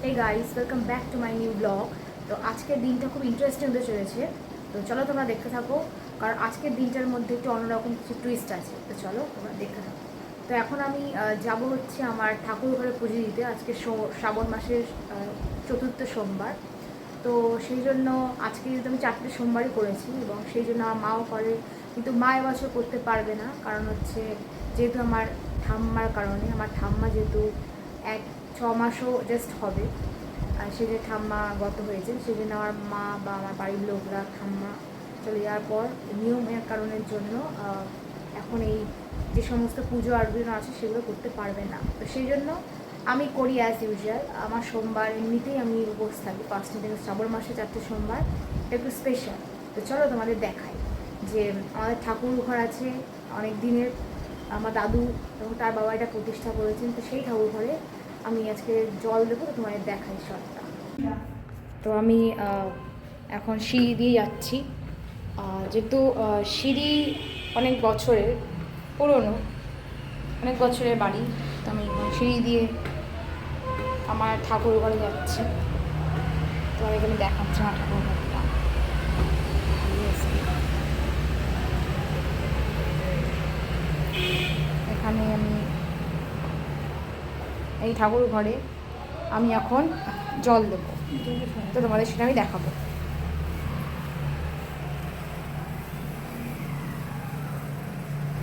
Hey guys welcome back to my new blog. तो আজকের দিনটা খুব ইন্টারেস্টিং হতে চলেছে। তো চলো তোমরা দেখতে থাকো, কারণ আজকের দিনটার মধ্যে একটু অন্যরকম কিছু টুইস্ট আছে। তো চলো তোমরা দেখতে থাকো। তো এখন আমি যাব হচ্ছে আমার ঠাকুর ঘরে পুজো দিতে। আজকে শ্রাবণ মাসের চতুর্থ সোমবার। তো সেই জন্য আজকে যেহেতু আমি 4টে সোমবারই করেছি এবং সেই জন্য আমার মাও করে, কিন্তু মা এবছর করতে পারবে না। কারণ হচ্ছে যেহেতু আমার ঠাম্মার কারণে, আমার ঠাম্মা যেহেতু 6 মাসও জাস্ট হবে, আর সে যে ঠাম্মা গত হয়েছে, সেই জন্য আমার মা বা আমার বাড়ির লোকরা ঠাম্মা চলে যাওয়ার পর নিয়মের কারণের জন্য এখন এই যে সমস্ত পুজো আর্চনা আছে সেগুলো করতে পারবে না। তো সেই জন্য আমি করি অ্যাজ ইউজুয়াল। আমার সোমবার এমনিতেই আমি উপোস থাকি 5টা থেকে। শ্রাবণ মাসে 4টে সোমবার একটু স্পেশাল। তো চলো তোমাদের দেখাই যে আমাদের ঠাকুর ঘর আছে অনেক দিনের। আমার দাদু এবং তার বাবা এটা প্রতিষ্ঠা করেছেন। তো সেই ঠাকুর ঘরে আমি আজকে জল দেবো। তো তোমাদের দেখাই সবটা। তো আমি এখন সিঁড়ি দিয়ে যাচ্ছি, যেহেতু সিঁড়ি অনেক বছরের পুরনো, অনেক বছরের বাড়ি। তো আমি সিঁড়ি দিয়ে আমার ঠাকুর ঘরে যাচ্ছি। তো এখানে দেখাচ্ছি আমার ঠাকুর ঘরটা। এখানে আমি এই ঠাকুর ঘরে আমি এখন জল দেবো। তো তোমাদের সেটা আমি দেখাবো।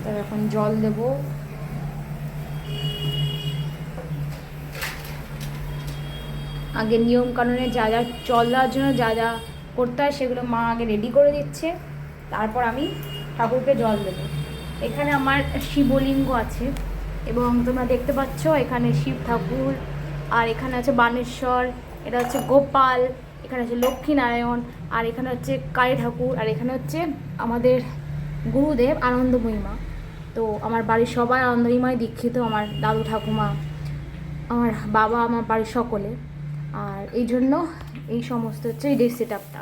তো এখন জল দেবো। আগে নিয়ম কানুনে যা যা জল দেওয়ার জন্য যা যা করতে হয় সেগুলো মা আগে রেডি করে দিচ্ছে, তারপর আমি ঠাকুরকে জল দেবো। এখানে আমার শিবলিঙ্গ আছে এবং তোমরা দেখতে পাচ্ছ এখানে শিব ঠাকুর, আর এখানে আছে বানেশ্বর, এটা হচ্ছে গোপাল, এখানে আছে লক্ষ্মীনারায়ণ, আর এখানে হচ্ছে কালী ঠাকুর, আর এখানে হচ্ছে আমাদের গুরুদেব আনন্দময়ীমা। তো আমার বাড়ির সবাই আনন্দময়ীমায় দীক্ষিত, আমার দাদু ঠাকুমা, আমার বাবা, আমার বাড়ির সকলে। আর এই জন্য এই সমস্ত হচ্ছে এই ডেস্ক সেট আপটা।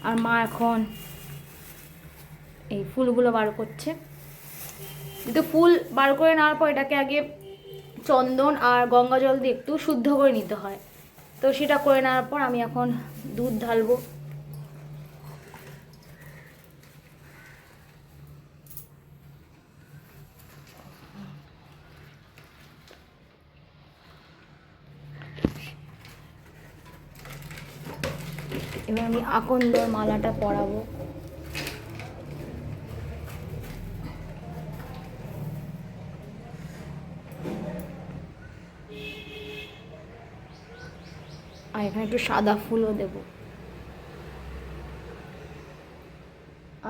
আর মা এখন এই ফুলগুলো বার করছে। কিন্তু ফুল বার করে নেওয়ার পর এটাকে আগে চন্দন আর গঙ্গা জল দিয়ে একটু শুদ্ধ করে নিতে হয়। তো সেটা করে নেওয়ার পর আমি এখন দুধ ঢালবো। এবার আমি আকন্দের মালাটা পরাবো। আর এখানে একটু সাদা ফুলও দেব।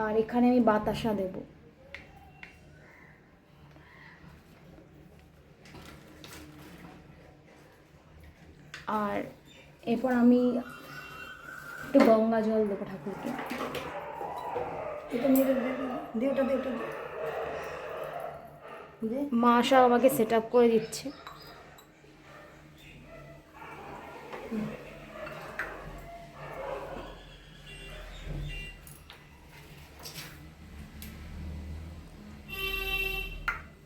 আর এখানে আমি বাতাসা দেব। আর এরপর আমি একটু গঙ্গা জল দেবো ঠাকুরকে। মা সব আমাকে সেট আপ করে দিচ্ছে।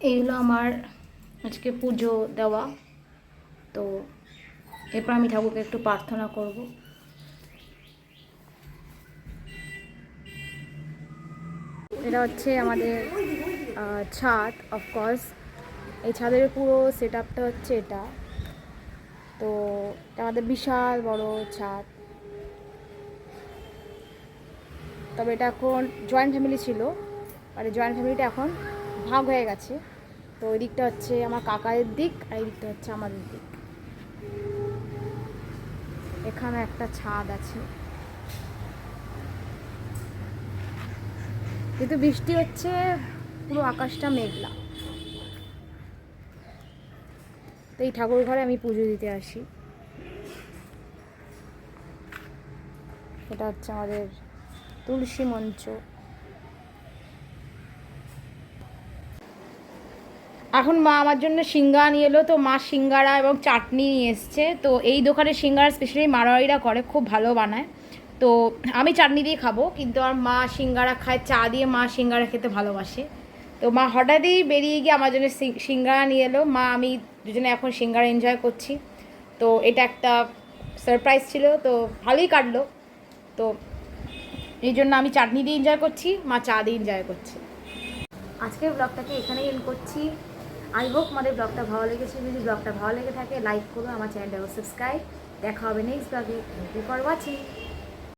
এইগুলো আমার আজকে পুজো দেওয়া। তো এরপর আমি ঠাকুরকে একটু প্রার্থনা করব। এটা হচ্ছে আমাদের ছাদ। অফকোর্স এই ছাদের পুরো সেট আপটা হচ্ছে এটা। তো এটা আমাদের বিশাল বড় ছাদ। তবে এটা এখন জয়েন্ট ফ্যামিলি ছিল, আর জয়েন্ট ফ্যামিলিটা এখন ভাগ হয়ে গেছে। তো ওই দিকটা হচ্ছে আমার কাকাদের দিক, আর এই দিকটা হচ্ছে আমাদের দিক। এখানে একটা ছাদ আছে, কিন্তু বৃষ্টি হচ্ছে, পুরো আকাশটা মেঘলা। তো এই ঠাকুর ঘরে আমি পুজো দিতে আসি। এটা হচ্ছে আমাদের তুলসী মঞ্চ। এখন মা আমার জন্য সিঙ্গারা নিয়ে এলো। তো মা সিঙ্গারা এবং চাটনি নিয়ে এসছে। তো এই দোকানের সিঙ্গারা স্পেশালি মারোয়ারিরা করে, খুব ভালো বানায়। তো আমি চাটনি দিয়ে খাবো, কিন্তু আমার মা সিঙ্গারা খায় চা দিয়ে। মা সিঙ্গারা খেতে ভালোবাসে। তো মা হঠাৎই বেরিয়ে গিয়ে আমার জন্য সিঙ্গারা নিয়ে এলো। মা আমি দুজনে এখন সিঙ্গারা এনজয় করছি। তো এটা একটা সারপ্রাইজ ছিল, তো ভালোই কাটলো। তো এই জন্য আমি চাটনি দিয়ে এনজয় করছি, মা চা দিয়ে এনজয় করছে। আজকের ব্লগটাকে এখানেই এন্ড করছি। আই হোপ আমাদের ব্লগটা ভালো লেগেছে। যদি ব্লগটা ভালো লেগে থাকে লাইক করো, আমার চ্যানেলটাকে সাবস্ক্রাইব। দেখা হবে নেক্সট ব্লগে। Thank you for watching.